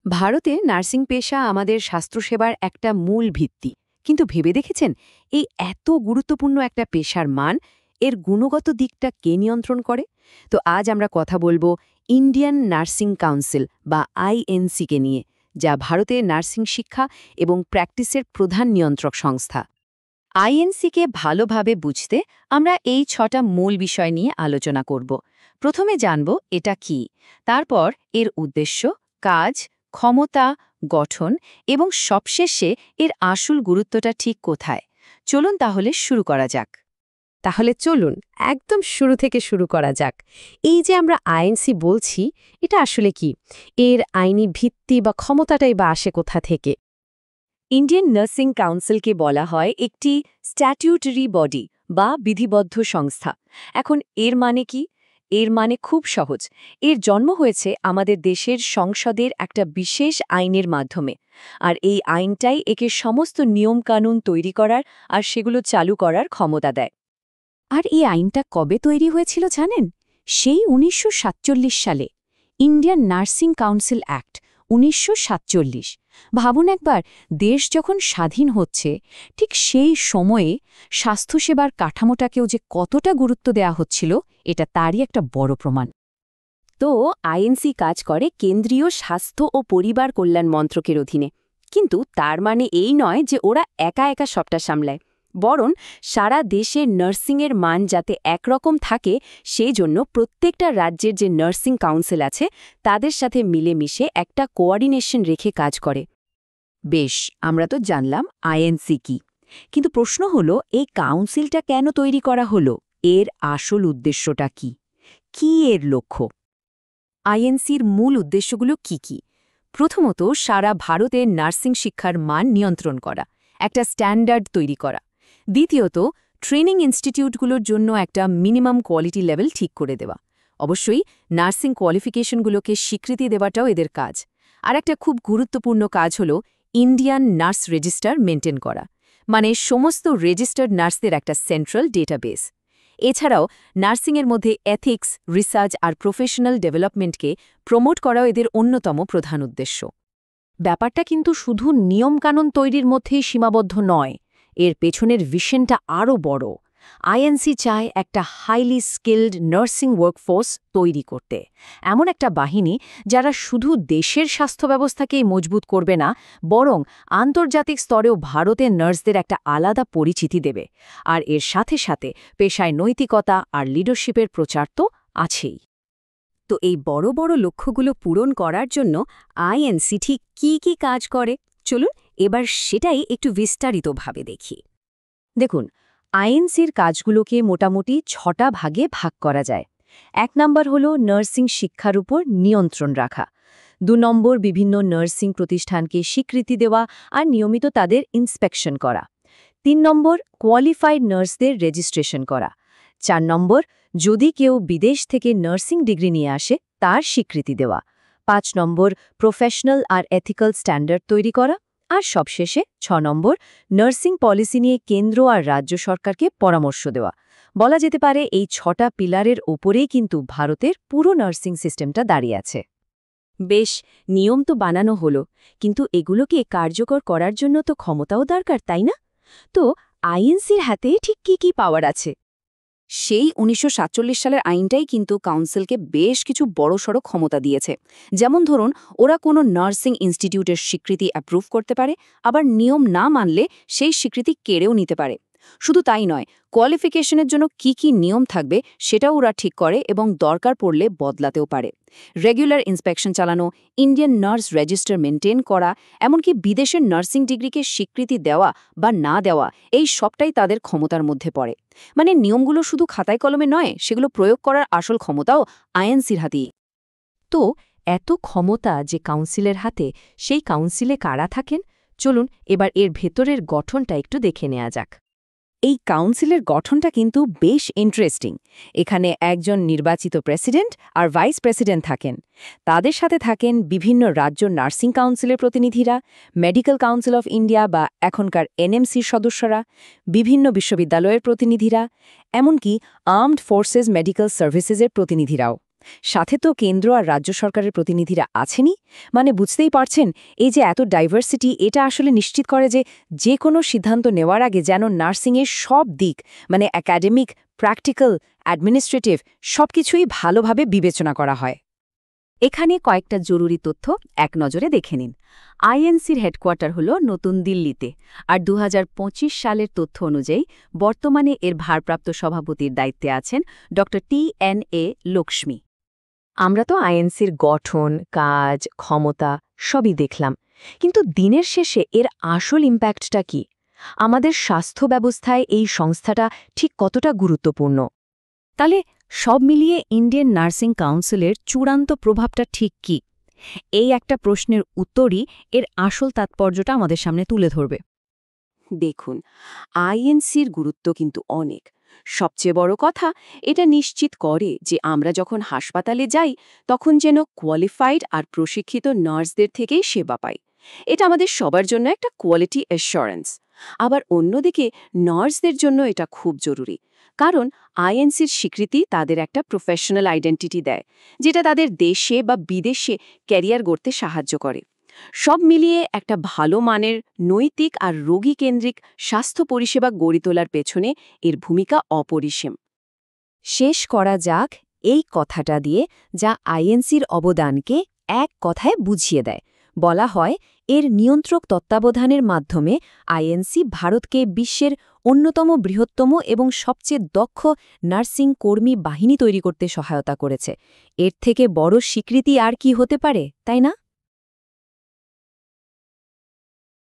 ভারতে নার্সিং পেশা আমাদের স্বাস্থ্যসেবার একটা মূল ভিত্তি। কিন্তু ভেবে দেখেছেন, এই এত গুরুত্বপূর্ণ একটা পেশার মান, এর গুণগত দিকটা কে নিয়ন্ত্রণ করে? তো আজ আমরা কথা বলবো ইন্ডিয়ান নার্সিং কাউন্সিল বা আইএনসি-কে নিয়ে, যা ভারতে নার্সিং শিক্ষা এবং প্র্যাকটিসের প্রধান নিয়ন্ত্রক সংস্থা। আইএনসি-কে ভালোভাবে বুঝতে আমরা এই ৬টা মূল বিষয় নিয়ে আলোচনা করব। প্রথমে জানব এটা কি, তারপর এর উদ্দেশ্য, কাজ, ক্ষমতা, গঠন এবং সবশেষে এর আসল গুরুত্বটা ঠিক কোথায়। চলুন তাহলে শুরু করা যাক। তাহলে চলুন একদম শুরু থেকে শুরু করা যাক। এই যে আমরা আইএনসি বলছি, এটা আসলে কি? এর আইনি ভিত্তি বা ক্ষমতাটাই বা আসে কোথা থেকে? ইন্ডিয়ান নার্সিং কাউন্সিলকে বলা হয় একটি স্ট্যাটিউটরি বডি বা বিধিবদ্ধ সংস্থা। এখন এর মানে কি? এর মানে খুব সহজ। এর জন্ম হয়েছে আমাদের দেশের সংসদের একটা বিশেষ আইনের মাধ্যমে। আর এই আইনটাই একে সমস্ত নিয়মকানুন তৈরি করার আর সেগুলো চালু করার ক্ষমতা দেয়। আর এই আইনটা কবে তৈরি হয়েছিল জানেন? সেই ১৯৪৭ সালে। Indian nursing council act ১৯৪৭। ভাবুন একবার, দেশ যখন স্বাধীন হচ্ছে, ঠিক সেই সময়ে স্বাস্থ্যসেবার কাঠামোটাকেও যে কতটা গুরুত্ব দেওয়া হচ্ছিল, এটা তারই একটা বড় প্রমাণ। তো আইএনসি কাজ করে কেন্দ্রীয় স্বাস্থ্য ও পরিবার কল্যাণ মন্ত্রকের অধীনে। কিন্তু তার মানে এই নয় যে ওরা একা একা সবটা সামলায়। বরং সারা দেশের নার্সিংয়ের মান যাতে একরকম থাকে, সেই জন্য প্রত্যেকটা রাজ্যের যে নার্সিং কাউন্সিল আছে তাদের সাথে মিলেমিশে একটা কোঅর্ডিনেশন রেখে কাজ করে। বেশ, আমরা তো জানলাম আইএনসি কি, কিন্তু প্রশ্ন হলো এই কাউন্সিলটা কেন তৈরি করা হলো? এর আসল উদ্দেশ্যটা কি? কি এর লক্ষ্য? আইএনসির মূল উদ্দেশ্যগুলো কি কি? প্রথমত, সারা ভারতে নার্সিং শিক্ষার মান নিয়ন্ত্রণ করা, একটা স্ট্যান্ডার্ড তৈরি করা। দ্বিতীয়ত, ট্রেনিং ইনস্টিটিউটগুলোর জন্য একটা মিনিমাম কোয়ালিটি লেভেল ঠিক করে দেওয়া। অবশ্যই নার্সিং কোয়ালিফিকেশনগুলোকে স্বীকৃতি দেওয়াটাও এদের কাজ। আর একটা খুব গুরুত্বপূর্ণ কাজ হল ইন্ডিয়ান নার্স রেজিস্টার মেনটেন করা, মানে সমস্ত রেজিস্টার্ড নার্সদের একটা সেন্ট্রাল ডেটাবেস। এছাড়াও নার্সিংয়ের মধ্যে এথিক্স, রিসার্চ আর প্রফেশনাল ডেভেলপমেন্টকে প্রমোট করাও এদের অন্যতম প্রধান উদ্দেশ্য। ব্যাপারটা কিন্তু শুধু নিয়মকানুন তৈরির মধ্যেই সীমাবদ্ধ নয়, এর পেছনের ভিশনটা আরও বড়। আইএনসি চায় একটা হাইলি স্কিলড নার্সিং ওয়ার্কফোর্স তৈরি করতে, এমন একটা বাহিনী যারা শুধু দেশের স্বাস্থ্য ব্যবস্থাকেই মজবুত করবে না, বরং আন্তর্জাতিক স্তরেও ভারতের নার্সদের একটা আলাদা পরিচিতি দেবে। আর এর সাথে সাথে পেশায় নৈতিকতা আর লিডারশিপের প্রচার তো আছেই। তো এই বড় বড় লক্ষ্যগুলো পূরণ করার জন্য আইএনসি ঠিক কী কাজ করে, চলুন এবার সেটাই একটু বিস্তারিতভাবে দেখি। দেখুন, আইএনসির কাজগুলোকে মোটামুটি ৬টা ভাগে ভাগ করা যায়। ১ নম্বর হল নার্সিং শিক্ষার উপর নিয়ন্ত্রণ রাখা। ২ নম্বর, বিভিন্ন নার্সিং প্রতিষ্ঠানকে স্বীকৃতি দেওয়া আর নিয়মিত তাদের ইন্সপেকশন করা। ৩ নম্বর, কোয়ালিফাইড নার্সদের রেজিস্ট্রেশন করা। ৪ নম্বর, যদি কেউ বিদেশ থেকে নার্সিং ডিগ্রি নিয়ে আসে তার স্বীকৃতি দেওয়া। ৫ নম্বর, প্রফেশনাল আর এথিক্যাল স্ট্যান্ডার্ড তৈরি করা। আর সবশেষে ৬ নম্বর, নার্সিং পলিসি নিয়ে কেন্দ্র আর রাজ্য সরকারকে পরামর্শ দেওয়া। বলা যেতে পারে এই ৬টা পিলারের ওপরেই কিন্তু ভারতের পুরো নার্সিং সিস্টেমটা দাঁড়িয়ে আছে। বেশ, নিয়ম তো বানানো হলো, কিন্তু এগুলোকে কার্যকর করার জন্য তো ক্ষমতাও দরকার, তাই না? তো আইএনসির হাতে ঠিক কি পাওয়ার আছে? সেই ১৯৪৭ সালের আইনটাই কিন্তু কাউন্সিলকে বেশ কিছু বড়সড় ক্ষমতা দিয়েছে। যেমন ধরুন, ওরা কোনো নার্সিং ইনস্টিটিউটের স্বীকৃতি অ্যাপ্রুভ করতে পারে, আবার নিয়ম না মানলে সেই স্বীকৃতি কেড়েও নিতে পারে। শুধু তাই নয়, কোয়ালিফিকেশনের জন্য কি নিয়ম থাকবে সেটাও ওরা ঠিক করে এবং দরকার পড়লে বদলাতেও পারে। রেগুলার ইন্সপেকশন চালানো, ইন্ডিয়ান নার্স রেজিস্টার মেনটেন করা, এমনকি বিদেশের নার্সিং ডিগ্রিকে স্বীকৃতি দেওয়া বা না দেওয়া, এই সবটাই তাদের ক্ষমতার মধ্যে পড়ে। মানে নিয়মগুলো শুধু খাতায় কলমে নয়, সেগুলো প্রয়োগ করার আসল ক্ষমতাও আইএনসির হাতেই। তো এত ক্ষমতা যে কাউন্সিলের হাতে, সেই কাউন্সিলে কারা থাকেন? চলুন এবার এর ভেতরের গঠনটা একটু দেখে নেওয়া যাক। এই কাউন্সিলের গঠনটা কিন্তু বেশ ইন্টারেস্টিং। এখানে একজন নির্বাচিত প্রেসিডেন্ট আর ভাইস প্রেসিডেন্ট থাকেন। তাদের সাথে থাকেন বিভিন্ন রাজ্য নার্সিং কাউন্সিলের প্রতিনিধিরা, মেডিকেল কাউন্সিল অফ ইন্ডিয়া বা এখনকার এনএমসির সদস্যরা, বিভিন্ন বিশ্ববিদ্যালয়ের প্রতিনিধিরা, এমনকি আর্মড ফোর্সেস মেডিকেল সার্ভিসেসের প্রতিনিধিরাও। সাথে তো কেন্দ্র আর রাজ্য সরকারের প্রতিনিধিরা আছেনই। মানে বুঝতেই পারছেন, এই যে এত ডাইভার্সিটি, এটা আসলে নিশ্চিত করে যে কোনো সিদ্ধান্ত নেওয়ার আগে যেন নার্সিংয়ের সব দিক, মানে একাডেমিক, প্র্যাকটিক্যাল, অ্যাডমিনিস্ট্রেটিভ, সবকিছুই ভালোভাবে বিবেচনা করা হয়। এখানে কয়েকটা জরুরি তথ্য এক নজরে দেখে নিন। আইএনসির হেডকোয়ার্টার হল নতুন দিল্লিতে, আর ২০২৫ সালের তথ্য অনুযায়ী বর্তমানে এর ভারপ্রাপ্ত সভাপতির দায়িত্বে আছেন ড TNA লক্ষ্মী। আমরা তো আইএনসির গঠন, কাজ, ক্ষমতা সবই দেখলাম, কিন্তু দিনের শেষে এর আসল ইম্প্যাক্টটা কি? আমাদের স্বাস্থ্য ব্যবস্থায় এই সংস্থাটা ঠিক কতটা গুরুত্বপূর্ণ? তাহলে সব মিলিয়ে ইন্ডিয়ান নার্সিং কাউন্সিলের চূড়ান্ত প্রভাবটা ঠিক কী? এই একটা প্রশ্নের উত্তরই এর আসল তাৎপর্যটা আমাদের সামনে তুলে ধরবে। দেখুন, আইএনসির গুরুত্ব কিন্তু অনেক। সবচেয়ে বড় কথা, এটা নিশ্চিত করে যে আমরা যখন হাসপাতালে যাই তখন যেন কোয়ালিফাইড আর প্রশিক্ষিত নার্সদের থেকেই সেবা পাই। এটা আমাদের সবার জন্য একটা কোয়ালিটি অ্যাসুরেন্স। আবার অন্যদিকে নার্সদের জন্য এটা খুব জরুরি, কারণ আইএনসির স্বীকৃতি তাদের একটা প্রফেশনাল আইডেন্টিটি দেয়, যেটা তাদের দেশে বা বিদেশে ক্যারিয়ার গড়তে সাহায্য করে। সব মিলিয়ে একটা ভালো মানের, নৈতিক আর রোগীকেন্দ্রিক স্বাস্থ্য পরিষেবা গড়ে তোলার পেছনে এর ভূমিকা অপরিসীম। শেষ করা যাক এই কথাটা দিয়ে, যা আইএনসির অবদানকে এক কথায় বুঝিয়ে দেয়। বলা হয়, এর নিয়ন্ত্রক তত্ত্বাবধানের মাধ্যমে আইএনসি ভারতকে বিশ্বের অন্যতম বৃহত্তম এবং সবচেয়ে দক্ষ নার্সিং কর্মী বাহিনী তৈরি করতে সহায়তা করেছে। এর থেকে বড় স্বীকৃতি আর কি হতে পারে, তাই না?